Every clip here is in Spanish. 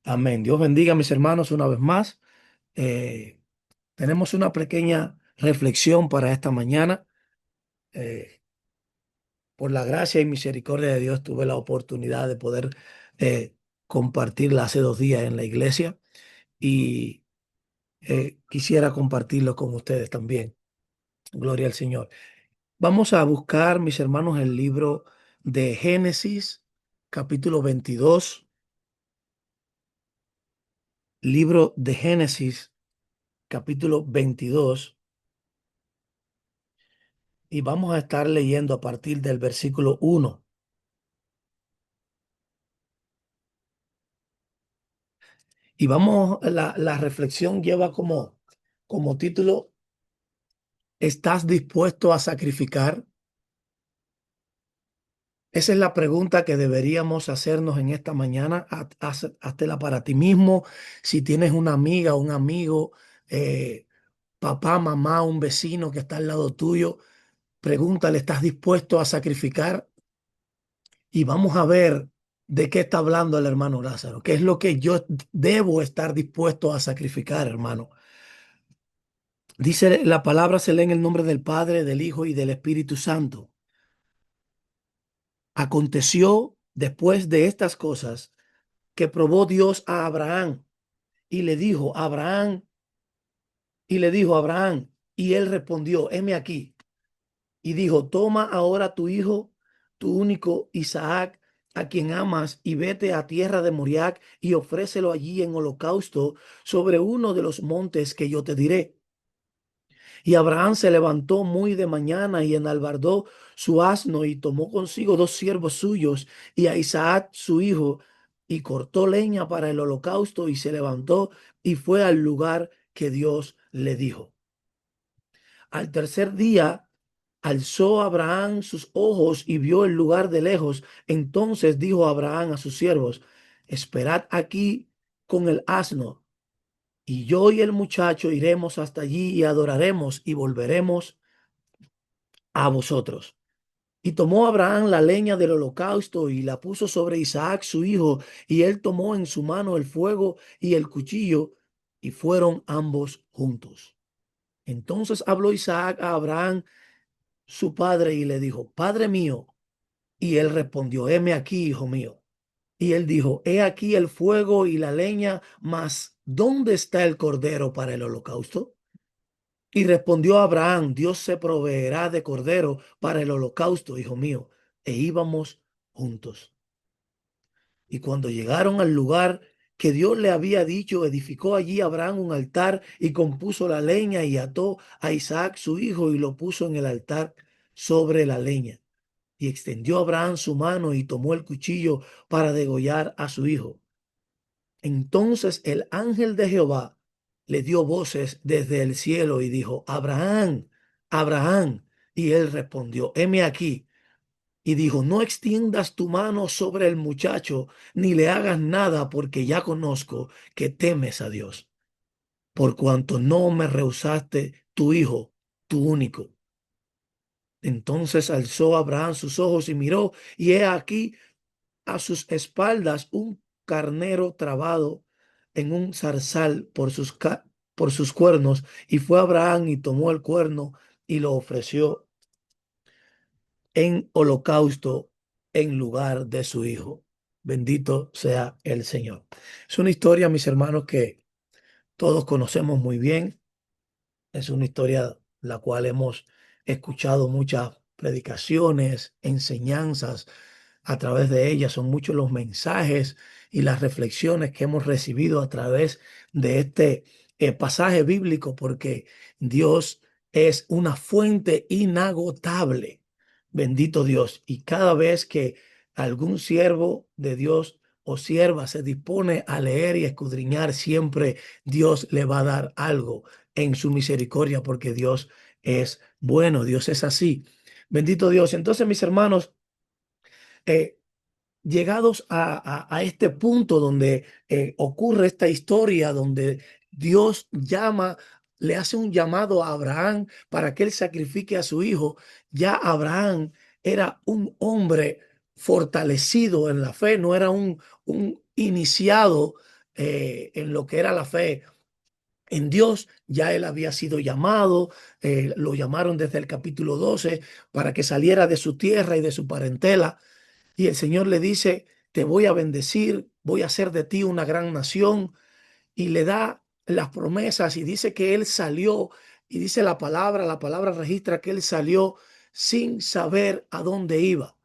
Amén. Dios bendiga a mis hermanos una vez más. Eh, Tenemos una pequeña reflexión para esta mañana. Eh, por la gracia y misericordia de Dios tuve la oportunidad de poder eh, compartirla hace 2 días en la iglesia y quisiera compartirlo con ustedes también. Gloria al Señor. Vamos a buscar, mis hermanos, el libro de Génesis, capítulo 22. Libro de Génesis, capítulo 22. Y vamos a estar leyendo a partir del versículo 1. Y la reflexión lleva como título, ¿estás dispuesto a sacrificar? Esa es la pregunta que deberíamos hacernos en esta mañana. Háztela para ti mismo. Si tienes una amiga, un amigo, eh, papá, mamá, un vecino que está al lado tuyo, pregúntale, ¿estás dispuesto a sacrificar? Y vamos a ver de qué está hablando el hermano Lázaro, qué es lo que yo debo estar dispuesto a sacrificar, hermano. Dice la palabra, se lee en el nombre del Padre, del Hijo y del Espíritu Santo. Aconteció después de estas cosas que probó Dios a Abraham y le dijo, Abraham, Abraham, y él respondió, heme aquí. Y dijo, toma ahora tu hijo, tu único Isaac, a quien amas, y vete a tierra de Moriac y ofrécelo allí en holocausto sobre uno de los montes que yo te diré. Y Abraham se levantó muy de mañana y enalbardó su asno y tomó consigo 2 siervos suyos y a Isaac su hijo y cortó leña para el holocausto y se levantó y fue al lugar que Dios le dijo. Al tercer día alzó Abraham sus ojos y vio el lugar de lejos. Entonces dijo Abraham a sus siervos, esperad aquí con el asno, y yo y el muchacho iremos hasta allí y adoraremos y volveremos a vosotros. Y tomó Abraham la leña del holocausto y la puso sobre Isaac su hijo, y él tomó en su mano el fuego y el cuchillo, y fueron ambos juntos. Entonces habló Isaac a Abraham su padre y le dijo, Padre mío. Y él respondió, heme aquí, hijo mío. Y él dijo, he aquí el fuego y la leña, mas ¿dónde está el cordero para el holocausto? Y respondió Abraham, Dios se proveerá de cordero para el holocausto, hijo mío. E íbamos juntos. Y cuando llegaron al lugar que Dios le había dicho, edificó allí Abraham un altar y compuso la leña y ató a Isaac su hijo y lo puso en el altar sobre la leña. Y extendió Abraham su mano y tomó el cuchillo para degollar a su hijo. Entonces el ángel de Jehová le dio voces desde el cielo y dijo, Abraham, Abraham. Y él respondió, heme aquí. Y dijo, no extiendas tu mano sobre el muchacho, ni le hagas nada, porque ya conozco que temes a Dios, por cuanto no me rehusaste tu hijo, tu único. Entonces alzó Abraham sus ojos y miró, y he aquí a sus espaldas un carnero trabado en un zarzal por sus cuernos, y fue Abraham y tomó el cuerno y lo ofreció en holocausto en lugar de su hijo. Bendito sea el Señor. Es una historia, mis hermanos, que todos conocemos muy bien. Es una historia la cual hemos escuchado muchas predicaciones, enseñanzas a través de ella. Son muchos los mensajes y las reflexiones que hemos recibido a través de este pasaje bíblico, porque Dios es una fuente inagotable. Bendito Dios. Y cada vez que algún siervo de Dios o sierva se dispone a leer y escudriñar, siempre Dios le va a dar algo en su misericordia, porque Dios es bueno, Dios es así. Bendito Dios. Entonces, mis hermanos, eh, llegados a este punto donde ocurre esta historia, donde Dios le hace un llamado a Abraham para que él sacrifique a su hijo, ya Abraham era un hombre fortalecido en la fe, no era un iniciado en lo que era la fe en Dios. Ya él había sido llamado, lo llamaron desde el capítulo 12 para que saliera de su tierra y de su parentela. Y el Señor le dice, te voy a bendecir, voy a hacer de ti una gran nación. Y le da las promesas y dice que él salió, y dice la palabra registra que él salió sin saber a dónde iba.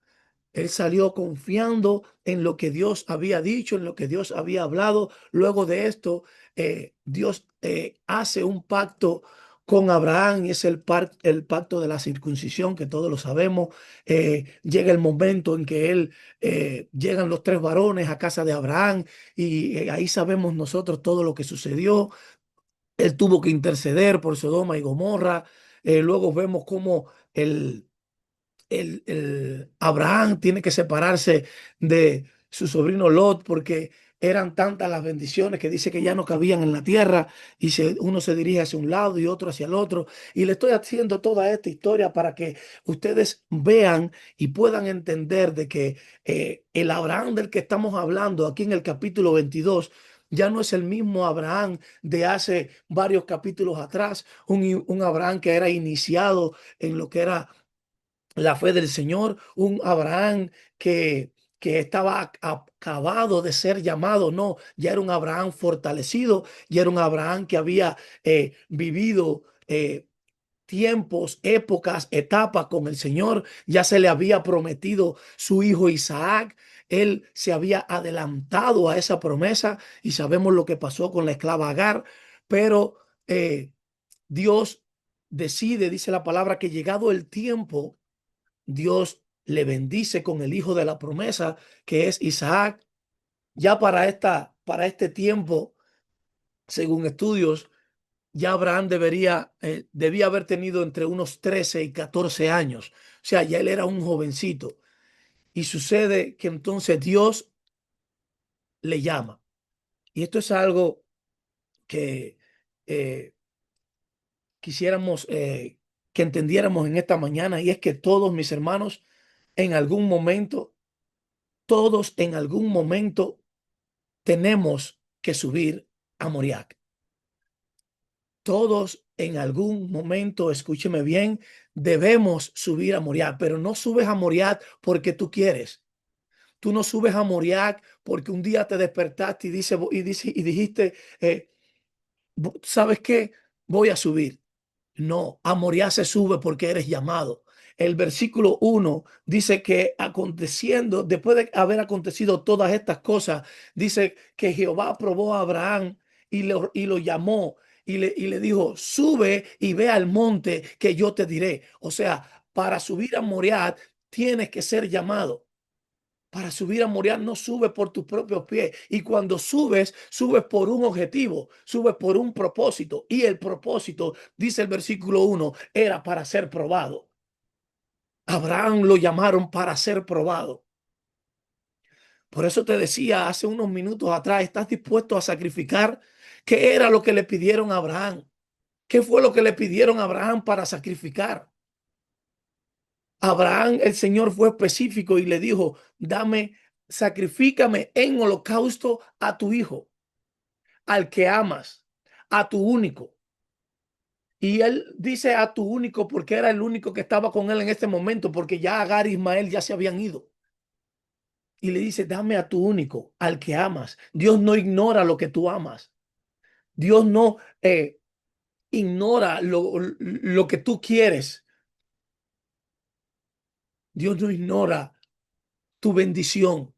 Él salió confiando en lo que Dios había dicho, en lo que Dios había hablado. Luego de esto, Dios hace un pacto con Abraham, y es el pacto de la circuncisión, que todos lo sabemos. Llega el momento en que llegan los tres varones a casa de Abraham, y ahí sabemos nosotros todo lo que sucedió. Él tuvo que interceder por Sodoma y Gomorra. Luego vemos cómo el Abraham tiene que separarse de su sobrino Lot, porque eran tantas las bendiciones que dice que ya no cabían en la tierra, y uno se dirige hacia un lado y otro hacia el otro. Y le estoy haciendo toda esta historia para que ustedes vean y puedan entender de que el Abraham del que estamos hablando aquí en el capítulo 22 ya no es el mismo Abraham de hace varios capítulos atrás, un Abraham que era iniciado en lo que era la fe del Señor, un Abraham que estaba acabado de ser llamado. No, ya era un Abraham fortalecido, ya era un Abraham que había vivido tiempos, épocas, etapas con el Señor. Ya se le había prometido su hijo Isaac. Él se había adelantado a esa promesa, y sabemos lo que pasó con la esclava Agar. Pero Dios decide, dice la palabra, que llegado el tiempo, Dios le bendice con el hijo de la promesa, que es Isaac. Ya para este tiempo, según estudios, ya Abraham debía haber tenido entre unos 13 y 14 años. O sea, ya él era un jovencito. Y sucede que entonces Dios le llama. Y esto es algo que eh, quisiéramos que entendiéramos en esta mañana, y es que todos, mis hermanos, en algún momento, todos en algún momento tenemos que subir a Moriah. Todos en algún momento, escúcheme bien, debemos subir a Moriah, pero no subes a Moriah porque tú quieres. Tú no subes a Moriah porque un día te despertaste y dijiste, ¿sabes qué? Voy a subir. No, a Moriah se sube porque eres llamado. El versículo 1 dice que aconteciendo, después de haber acontecido todas estas cosas, dice que Jehová aprobó a Abraham y lo llamó, y le dijo, sube y ve al monte que yo te diré. O sea, para subir a Moriah tienes que ser llamado. Para subir a Moriah no subes por tus propios pies. Y cuando subes, subes por un objetivo, subes por un propósito. Y el propósito, dice el versículo 1, era para ser probado. Abraham lo llamaron para ser probado. Por eso te decía hace unos minutos atrás, ¿estás dispuesto a sacrificar? ¿Qué era lo que le pidieron a Abraham? ¿Qué fue lo que le pidieron a Abraham para sacrificar? Abraham, el Señor fue específico y le dijo, sacrifícame en holocausto a tu hijo, al que amas, a tu único. Y él dice a tu único porque era el único que estaba con él en este momento, porque ya Agar y Ismael ya se habían ido. Y le dice, dame a tu único, al que amas. Dios no ignora lo que tú amas. Dios no ignora lo que tú quieres. Dios no ignora tu bendición.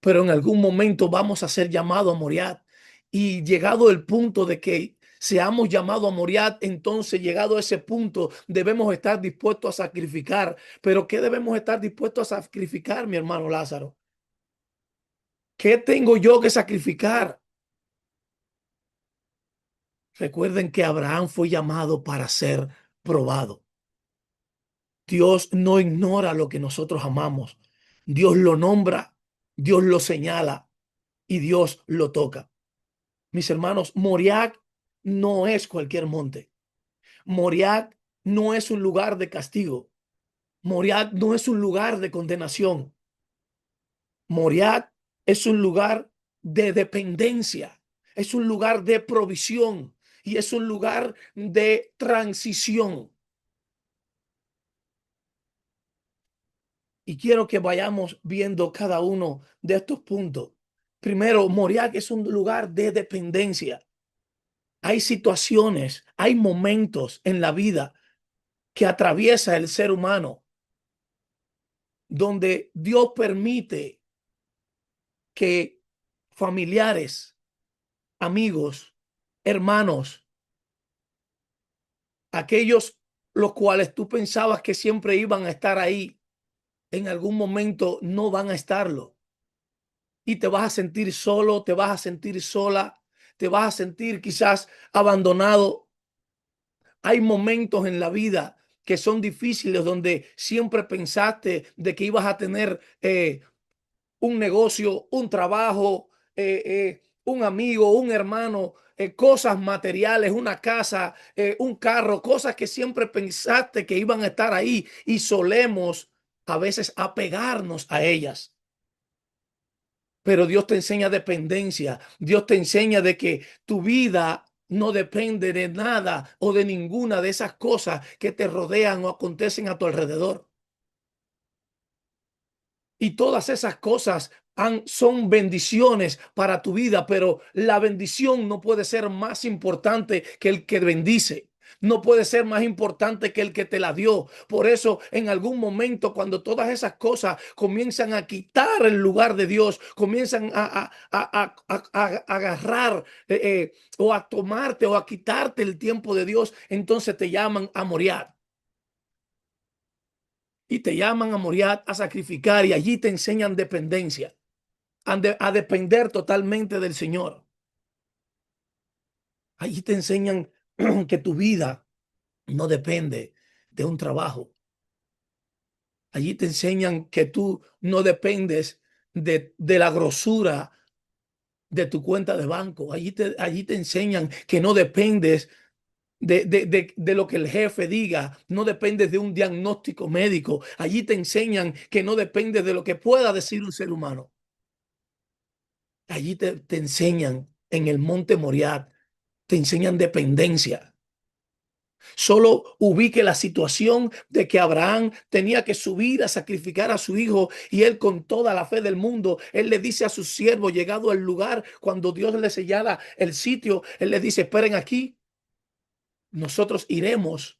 Pero en algún momento vamos a ser llamados a Moriah. Y llegado el punto de que seamos llamados a Moriah, entonces llegado a ese punto debemos estar dispuestos a sacrificar. Pero ¿qué debemos estar dispuestos a sacrificar, mi hermano Lázaro? ¿Qué tengo yo que sacrificar? Recuerden que Abraham fue llamado para ser probado. Dios no ignora lo que nosotros amamos. Dios lo nombra, Dios lo señala y Dios lo toca. Mis hermanos, Moriah no es cualquier monte. Moriah no es un lugar de castigo. Moriah no es un lugar de condenación. Moriah es un lugar de dependencia, es un lugar de provisión y es un lugar de transición. Y quiero que vayamos viendo cada uno de estos puntos. Primero, Moriah es un lugar de dependencia. Hay situaciones, hay momentos en la vida que atraviesa el ser humano donde Dios permite que familiares, amigos, hermanos, aquellos los cuales tú pensabas que siempre iban a estar ahí, en algún momento no van a estarlo. Y te vas a sentir solo, te vas a sentir sola, te vas a sentir quizás abandonado. Hay momentos en la vida que son difíciles donde siempre pensaste de que ibas a tener un negocio, un trabajo, un amigo, un hermano, cosas materiales, una casa, un carro, cosas que siempre pensaste que iban a estar ahí y solemos a veces apegarnos a ellas. Pero Dios te enseña dependencia. Dios te enseña de que tu vida no depende de nada o de ninguna de esas cosas que te rodean o acontecen a tu alrededor. Y todas esas cosas son bendiciones para tu vida, pero la bendición no puede ser más importante que el que bendice. No puede ser más importante que el que te la dio. Por eso, en algún momento, cuando todas esas cosas comienzan a quitar el lugar de Dios, comienzan a agarrar o a tomarte o a quitarte el tiempo de Dios, entonces te llaman a morir y te llaman a Moriah a sacrificar y allí te enseñan dependencia, a depender totalmente del Señor. Allí te enseñan que tu vida no depende de un trabajo. Allí te enseñan que tú no dependes de la grosura de tu cuenta de banco. Allí te enseñan que no dependes de lo que el jefe diga, no dependes de un diagnóstico médico. Allí te enseñan que no dependes de lo que pueda decir un ser humano. Allí te enseñan en el monte Moriah, te enseñan dependencia. Solo ubique la situación de que Abraham tenía que subir a sacrificar a su hijo y él con toda la fe del mundo, él le dice a su siervo, llegado al lugar, cuando Dios le señala el sitio, él le dice, esperen aquí, nosotros iremos,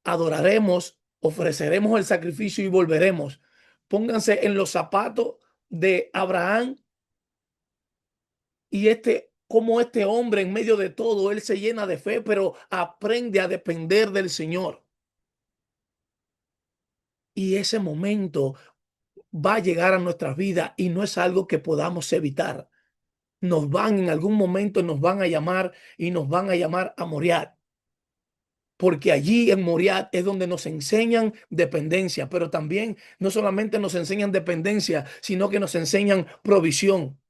adoraremos, ofreceremos el sacrificio y volveremos. Pónganse en los zapatos de Abraham y como este hombre en medio de todo, él se llena de fe, pero aprende a depender del Señor. Y ese momento va a llegar a nuestras vidas y no es algo que podamos evitar. En algún momento nos van a llamar y nos van a llamar a Moriah. Porque allí en Moriah es donde nos enseñan dependencia, pero también no solamente nos enseñan dependencia, sino que nos enseñan provisión.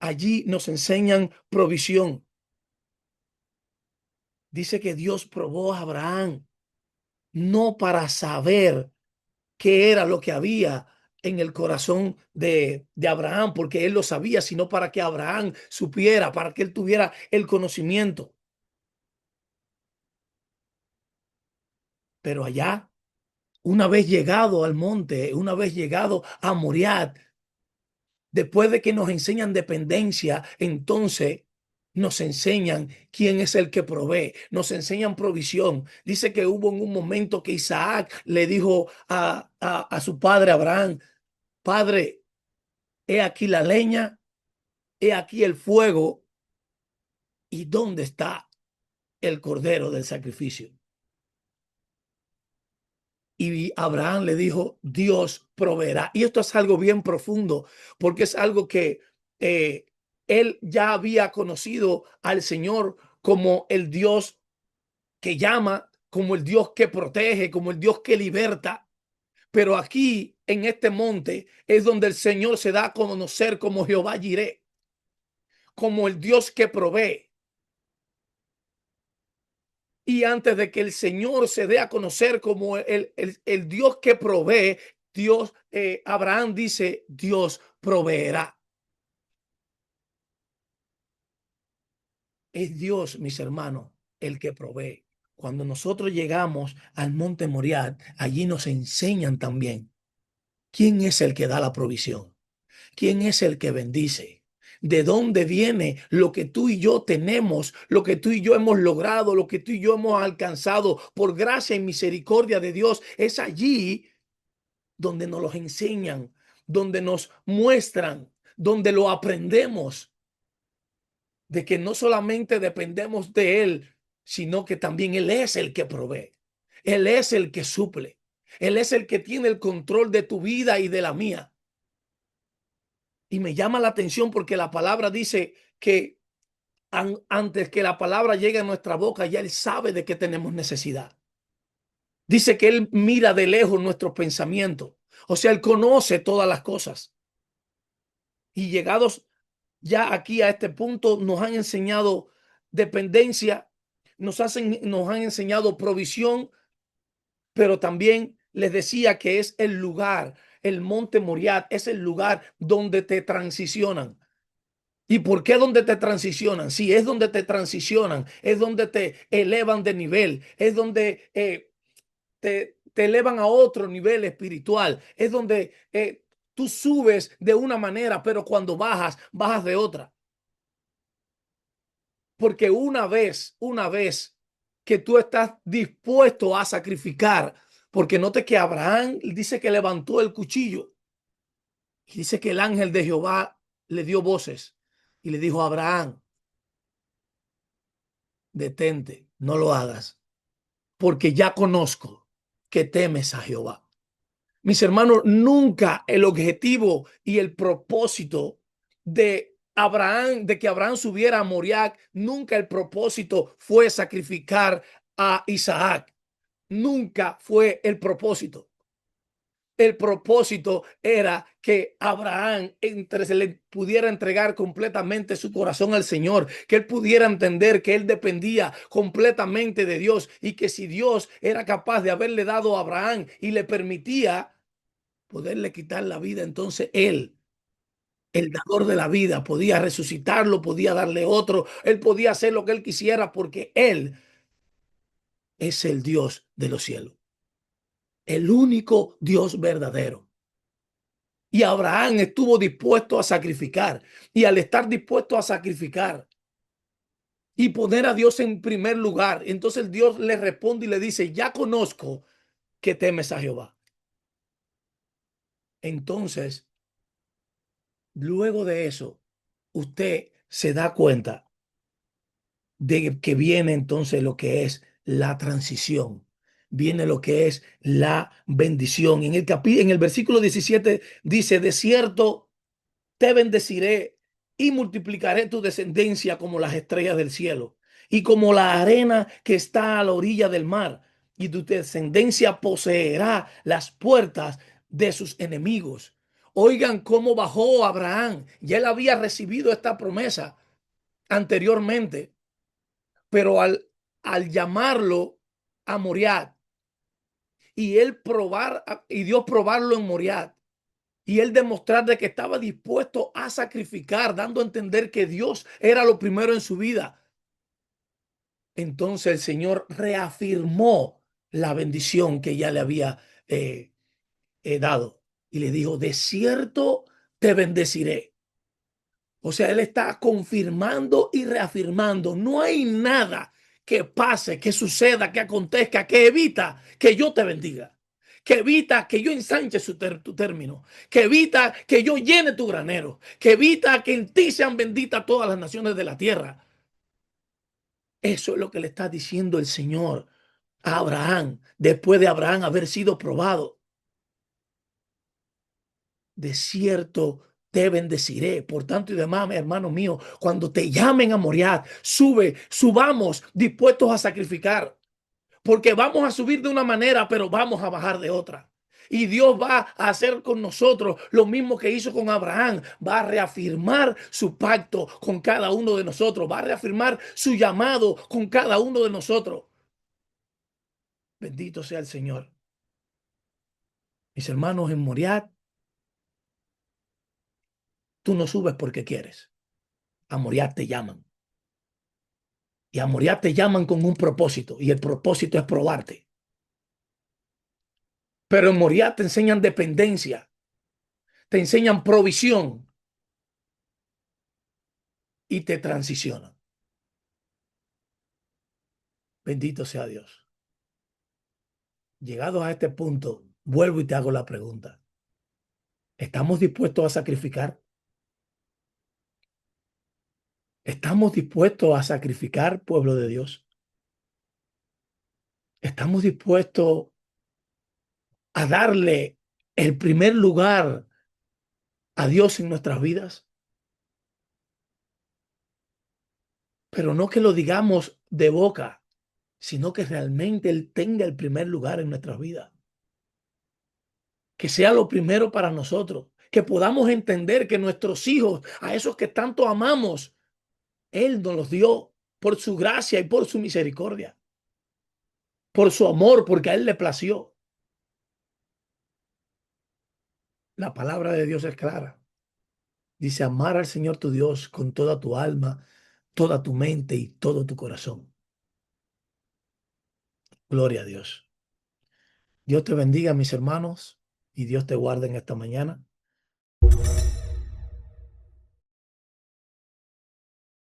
Allí nos enseñan provisión. Dice que Dios probó a Abraham, no para saber qué era lo que había en el corazón de Abraham, porque él lo sabía, sino para que Abraham supiera, para que él tuviera el conocimiento. Pero allá, una vez llegado al monte, una vez llegado a Moriah, después de que nos enseñan dependencia, entonces nos enseñan quién es el que provee, nos enseñan provisión. Dice que hubo en un momento que Isaac le dijo a su padre Abraham, padre, he aquí la leña, he aquí el fuego, ¿y dónde está el cordero del sacrificio? Y Abraham le dijo, Dios proveerá. Y esto es algo bien profundo, porque es algo que eh, él ya había conocido al Señor como el Dios que llama, como el Dios que protege, como el Dios que liberta. Pero aquí, en este monte, es donde el Señor se da a conocer como Jehová Jireh, como el Dios que provee. Y antes de que el Señor se dé a conocer como el Dios que provee, Dios, Abraham dice, Dios proveerá. Es Dios, mis hermanos, el que provee. Cuando nosotros llegamos al monte Moriah, allí nos enseñan también quién es el que da la provisión, quién es el que bendice, de dónde viene lo que tú y yo tenemos, lo que tú y yo hemos logrado, lo que tú y yo hemos alcanzado por gracia y misericordia de Dios. Es allí donde nos los enseñan, donde nos muestran, donde lo aprendemos, de que no solamente dependemos de Él, sino que también Él es el que provee. Él es el que suple. Él es el que tiene el control de tu vida y de la mía. Y me llama la atención porque la palabra dice que antes que la palabra llegue a nuestra boca, ya Él sabe de qué tenemos necesidad. Dice que Él mira de lejos nuestros pensamientos. O sea, Él conoce todas las cosas. Y llegados ya aquí a este punto, nos han enseñado dependencia, nos han enseñado provisión, pero también les decía que es el lugar, el monte Moriah, es el lugar donde te transicionan. ¿Y por qué donde te transicionan? Sí, es donde te transicionan, es donde te elevan de nivel, es donde te elevan a otro nivel espiritual, es donde tú subes de una manera, pero cuando bajas, bajas de otra. Porque una vez que tú estás dispuesto a sacrificar, porque note que Abraham dice que levantó el cuchillo y dice que el ángel de Jehová le dio voces y le dijo a Abraham, detente, no lo hagas, porque ya conozco que temes a Jehová. Mis hermanos, nunca el objetivo y el propósito de Abraham, de que Abraham subiera a Moriah, nunca el propósito fue sacrificar a Isaac. Nunca fue el propósito. El propósito era que Abraham se le pudiera entregar completamente su corazón al Señor, que él pudiera entender que él dependía completamente de Dios y que si Dios era capaz de haberle dado a Abraham y le permitía poderle quitar la vida, entonces él, el dador de la vida, podía resucitarlo, podía darle otro, él podía hacer lo que él quisiera porque él es el Dios de los cielos, el único Dios verdadero. Y Abraham estuvo dispuesto a sacrificar. Y al estar dispuesto a sacrificar y poner a Dios en primer lugar, entonces Dios le responde y le dice, ya conozco que temes a Jehová. Entonces, luego de eso, usted se da cuenta de que viene entonces lo que es la transición. Viene lo que es la bendición. En el versículo 17 dice, de cierto te bendeciré y multiplicaré tu descendencia como las estrellas del cielo y como la arena que está a la orilla del mar. Y tu descendencia poseerá las puertas de sus enemigos. Oigan cómo bajó Abraham. Ya él había recibido esta promesa anteriormente, pero al llamarlo a Moriah y él probar y Dios probarlo en Moriah, y él demostrar de que estaba dispuesto a sacrificar, dando a entender que Dios era lo primero en su vida. Entonces el Señor reafirmó la bendición que ya le había dado y le dijo, de cierto te bendeciré. O sea, él está confirmando y reafirmando. No hay nada que pase, que suceda, que acontezca, que evita que yo te bendiga, que evita que yo ensanche tu término, que evita que yo llene tu granero, que evita que en ti sean benditas todas las naciones de la tierra. Eso es lo que le está diciendo el Señor a Abraham, después de Abraham haber sido probado. De cierto te bendeciré. Por tanto y demás, hermano mío, cuando te llamen a Moriah, subamos dispuestos a sacrificar, porque vamos a subir de una manera, pero vamos a bajar de otra. Y Dios va a hacer con nosotros lo mismo que hizo con Abraham. Va a reafirmar su pacto con cada uno de nosotros. Va a reafirmar su llamado con cada uno de nosotros. Bendito sea el Señor. Mis hermanos, en Moriah, tú no subes porque quieres. A Moriah te llaman. Y a Moriah te llaman con un propósito. Y el propósito es probarte. Pero en Moriah te enseñan dependencia. Te enseñan provisión. Y te transicionan. Bendito sea Dios. Llegados a este punto, vuelvo y te hago la pregunta. ¿Estamos dispuestos a sacrificar? ¿Estamos dispuestos a sacrificar, pueblo de Dios? ¿Estamos dispuestos a darle el primer lugar a Dios en nuestras vidas? Pero no que lo digamos de boca, sino que realmente Él tenga el primer lugar en nuestras vidas. Que sea lo primero para nosotros. Que podamos entender que nuestros hijos, a esos que tanto amamos, Él nos los dio por su gracia y por su misericordia. Por su amor, porque a Él le plació. La palabra de Dios es clara. Dice, amar al Señor tu Dios con toda tu alma, toda tu mente y todo tu corazón. Gloria a Dios. Dios te bendiga, mis hermanos, y Dios te guarde en esta mañana.